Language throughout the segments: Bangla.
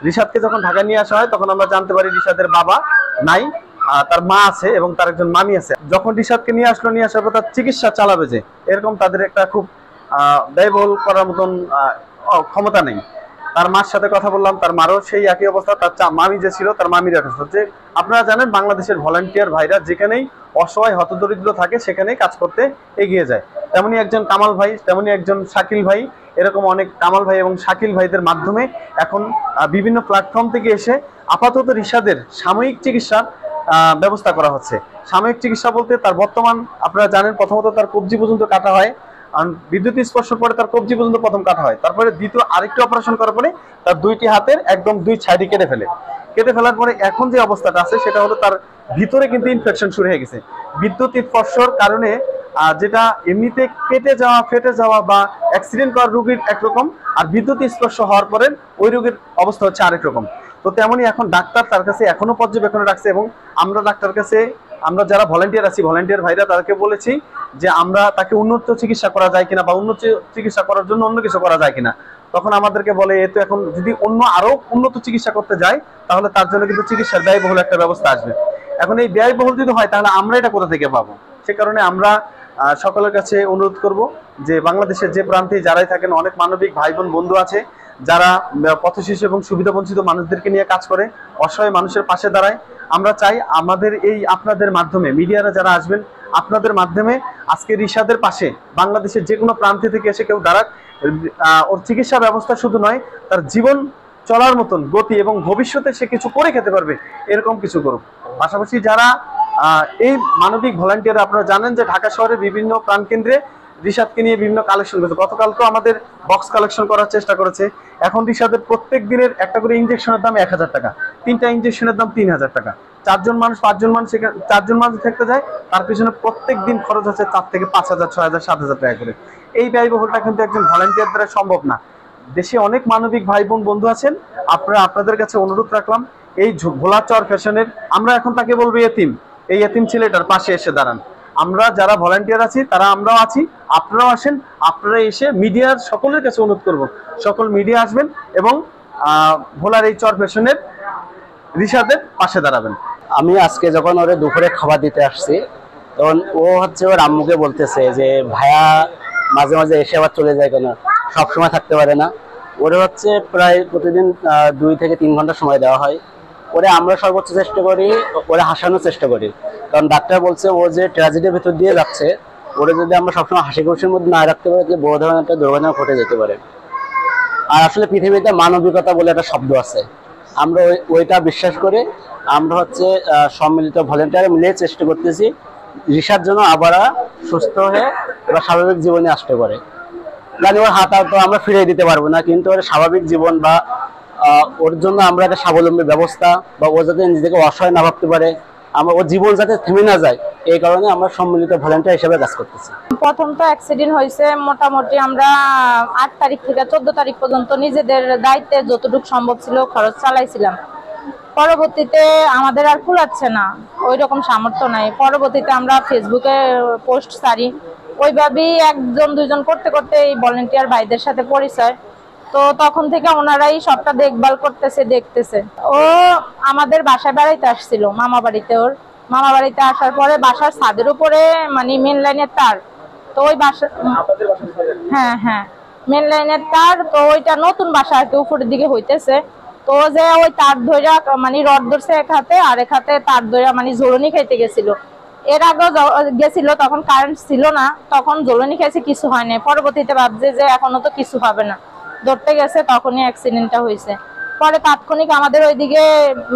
রিশাদকে যখন ঢাকা নিয়ে আসা হয় তখন আমরা জানতে পারি রিশাদের বাবা নাই, তার মা আছে এবং তার একজন মামি আছে। যখন রিশাদকে নিয়ে আসলো, নিয়ে আসার পর তার চিকিৎসা চালাবে যে এরকম তাদের একটা খুব ব্যয়বহুল করার মতন ক্ষমতা নেই। তার মার সাথে কথা বললাম, তার মারও সেই একই অবস্থা, তার মামি যে ছিল তার মামির একটা হচ্ছে। আপনারা জানেন বাংলাদেশের ভলান্টিয়ার ভাইরা যেখানেই অসহায় হতদরিদ্র থাকে সেখানেই কাজ করতে এগিয়ে যায়। তেমনি একজন কামাল ভাই, তেমনি একজন শাকিল ভাই, এরকম অনেক কামাল ভাই এবং শাকিল ভাইদের মাধ্যমে এখন বিভিন্ন প্ল্যাটফর্ম থেকে এসে আপাতত রিশাদের সাময়িক চিকিৎসার ব্যবস্থা করা হচ্ছে। সাময়িক চিকিৎসা বলতে তার বর্তমান আপনারা জানেন প্রথমত তার কবজি পর্যন্ত কাটা হয়, বিদ্যুৎ স্পর্শ পরে তার কবজি পর্যন্ত প্রথম কাটা হয়, তারপরে দ্বিতীয় আরেকটি অপারেশন করার পরে তার দুইটি হাতের একদম দুই সাইডে কেটে ফেলার পরে এখন যে অবস্থাটা আছে সেটা হলো তার ভিতরে কিন্তু ইনফেকশন শুরু হয়ে গেছে বিদ্যুৎ স্পর্শর কারণে। যেটা এমনিতে কেটে যাওয়া, ফেটে যাওয়া বা অ্যাক্সিডেন্ট করার রোগীর একরকম, আর বিদ্যুৎ স্পর্শ হওয়ার পরে ওই রোগীর অবস্থা হচ্ছে আরেক রকম। তো তেমনই এখন ডাক্তার তার কাছে এখনো পর্যবেক্ষণে রাখছে এবং আমরা ডাক্তার কাছে, আমরা যারা ভলান্টিয়ার আছি, ভলান্টিয়ার ভাইরা তাদেরকে বলেছি যে আমরা তাকে উন্নত চিকিৎসা করা যায় কিনা বা উন্নত চিকিৎসা করার জন্য অন্য কিছু করা যায় কিনা। তখন আমাদেরকে বলে এ তো এখন যদি অন্য আরো উন্নত চিকিৎসা করতে যায় তাহলে তার জন্য কিন্তু চিকিৎসার ব্যয়বহুল একটা ব্যবস্থা আসবে। এখন এই ব্যয়বহুল যদি হয় তাহলে আমরা এটা কোথা থেকে পাবো? সে কারণে আমরা সকলের কাছে অনুরোধ করব যে বাংলাদেশের যে প্রান্তে যারাই থাকেন, অনেক মানবিক ভাই বোন বন্ধু আছে যারা পথশিশু এবং সুবিধাবঞ্চিত মানুষদেরকে নিয়ে কাজ করে, অসহায় মানুষের পাশে দাঁড়ায়। আমরা চাই আমাদের এই আপনাদের মাধ্যমে, মিডিয়ারা যারা আসবেন আপনাদের মাধ্যমে আজকে রিশাদের পাশে বাংলাদেশের যে কোনো প্রান্তে থেকে এসে কেউ দাঁড়াক। ওর চিকিৎসা ব্যবস্থা শুধু নয়, তার জীবন চলার মতন গতি এবং ভবিষ্যতে সে কিছু করে খেতে পারবে এরকম কিছু করুক। পাশাপাশি যারা এই মানবিক ভলান্টিয়ার, আপনারা জানেন যে ঢাকা শহরের বিভিন্ন প্রাণকেন্দ্রে রিশাদকে নিয়ে বিভিন্ন কালেকশন করেছে। গতকালকেও আমাদের বক্স কালেকশন করার চেষ্টা করেছে। এখন রিশাদের প্রত্যেক দিনের একটা করে ইঞ্জেকশনের দাম 1000 টাকা, 3টা ইঞ্জেকশনের দাম 3000 টাকা। 4জন মানুষ 5জন মানুষ, 4জন মানুষ থাকতে যায়, তার পিছনে প্রত্যেক দিন খরচ হচ্ছে 4 থেকে 5000, 6000, 7000 টাকা করে। এই ব্যয়বহুলটা কিন্তু একজন ভলান্টিয়ার দ্বারা সম্ভব না। দেশে অনেক মানবিক ভাই বোন বন্ধু আছেন, আপনাদের কাছে অনুরোধ রাখলাম এই ভোলাচর ফ্যাশনের, আমরা এখন তাকে বলবো এতিম, এই এতিম ছেলেটার পাশে এসে দাঁড়ান। আমরা যারা ভলান্টিয়ার আছি তারা আমরাও আছি, আপনারাও আসেন। আপনারা এসে মিডিয়ার সকলের কাছে অনুরোধ করব, সকল মিডিয়া আসবেন এবং ভোলার এই চর ফ্যাশনের রিশাদের পাশে দাঁড়াবেন। আমি আজকে যখন ওরে দুপুরে খাবার দিতে আসছি তখন ও হচ্ছে ওর আম্মুকে বলতেছে যে ভাইয়া মাঝে মাঝে এসে আবার চলে যায়, কেন সবসময় থাকতে পারে না। ওরে হচ্ছে প্রায় প্রতিদিন 2 থেকে 3 ঘন্টা সময় দেওয়া হয়। ওরে আমরা সর্বোচ্চ চেষ্টা করি ওরে হাসানোর চেষ্টা করি, কারণ ডাক্তার বলছে ও যে ট্র্যাজেডির ভেতর দিয়ে যাচ্ছে, ওরে যদি আমরা সবসময় হাসি খুশির মধ্যে না রাখতে পারি যে বড় ধরনের একটা দুর্ঘটনা ঘটে যেতে পারে। আর আসলে পৃথিবীতে মানবিকতা বলে একটা শব্দ আছে, আমরা ওইটা বিশ্বাস করে আমরা হচ্ছে সম্মিলিত ভলান্টিয়ার মিলে চেষ্টা করতেছি রিশাদ যেন আবার সুস্থ হয়ে বা স্বাভাবিক জীবনে আসতে পারে। জানি ওর হাত তো আমরা ফিরিয়ে দিতে পারবো না, কিন্তু ওর স্বাভাবিক জীবন বা ওর জন্য আমরা একটা স্বাবলম্বী ব্যবস্থা বা ও যাতে নিজেকে অসহায় না ভাবতে পারে, আমরা ওর জীবন যাতে থেমে না যায়, এই কারণে আমরা সম্মিলিত ভলান্টিয়ার হিসেবে কাজ করতেছি। প্রথম তো অ্যাক্সিডেন্ট হয়েছে, মোটামুটি আমরা 8 তারিখ থেকে 14 তারিখ পর্যন্ত নিজেদের দায়িত্বে যতটুকু সম্ভব ছিল খরচ চালাইছিলাম। পরবর্তীতে আমাদের আর কুলাচ্ছে না, ওই রকম সামর্থ্য নাই। পরবর্তীতে আমরা ফেসবুকে পোস্ট ছাড়ি, ওইভাবেই 1জন 2জন করতে করতে এই ভলান্টিয়ার ভাইদের সাথে পরিচয়। তো তখন থেকে ওনারাই সবটা দেখভাল করতেছে, দেখতেছে। ও আমাদের বাসায় বেড়াইতে আসছিল, মামা বাড়িতে। ওর মামা বাড়িতে আসার পরে বাসার ছাদের উপরে মানে মেন লাইনের তার, তো ওই বাসা, হ্যাঁ হ্যাঁ মেন লাইনের তার, তো ওইটা নতুন বাসা আর কি উপরের দিকে হইতেছে। তো যে ওই তার ধইরা মানে রড ধরছে এক হাতে, আর এক হাতে তার ধইরা মানে জ্বলনি খাইতে গেছিল। এর আগেও গেছিল, তখন কারেন্ট ছিল না, তখন জ্বলনি খাইছে, কিছু হয় না। পরবর্তীতে ভাবছে যে এখনো তো কিছু হবে না, ধরতে গেছে, তখনই অ্যাক্সিডেন্টটা হয়েছে। পরে তাৎক্ষণিক আমাদের ওইদিকে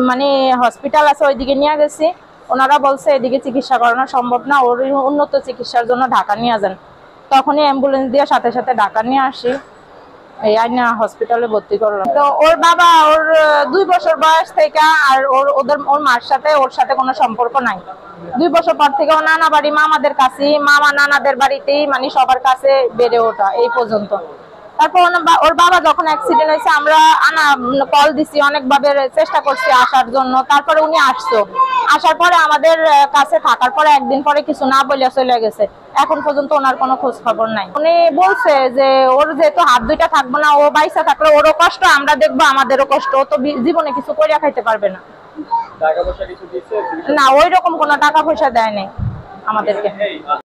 মানে হসপিটাল আছে, ওইদিকে নিয়ে গেছি। ওনারা বলছে এদিকে চিকিৎসা করানো সম্ভব না, ওর উন্নত চিকিৎসার জন্য ঢাকা নিয়ে যান। তখনই অ্যাম্বুলেন্স দিয়ে সাথে সাথে ঢাকা নিয়ে আসি, এই আইনা হসপিটালে ভর্তি করলাম। তো ওর বাবা, ওর 2 বছর বয়স থেকে আর ওর মার সাথে ওর সাথে কোনো সম্পর্ক নাই। 2 বছর পর থেকে ও নানা বাড়ি, মামাদের কাছে, মামা নানাদের বাড়িতেই মানে সবার কাছে বেড়ে ওঠা এই পর্যন্ত। তারপর ওর বাবা যখন অ্যাক্সিডেন্ট হয়েছে আমরা কল দিছি, অনেকভাবে চেষ্টা করছি আসার জন্য। তারপরে উনি আসছো, আসার পরে আমাদের কাছে থাকার পরে একদিন পরে কিছু না বলে চলে গেছে। এখন পর্যন্ত ওনার কোনো খোঁজ খবর নাই। উনি বলছে যে ওর যেহেতু হাত দুইটা থাকবো না, ও বাইসা থাকলে ওরও কষ্ট, আমরা দেখবো আমাদেরও কষ্ট। ও তো জীবনে কিছু করিয়া খাইতে পারবে না। টাকা পয়সা কিছু দিচ্ছে? না, ওই রকম কোনো টাকা পয়সা দেয় নাই আমাদেরকে।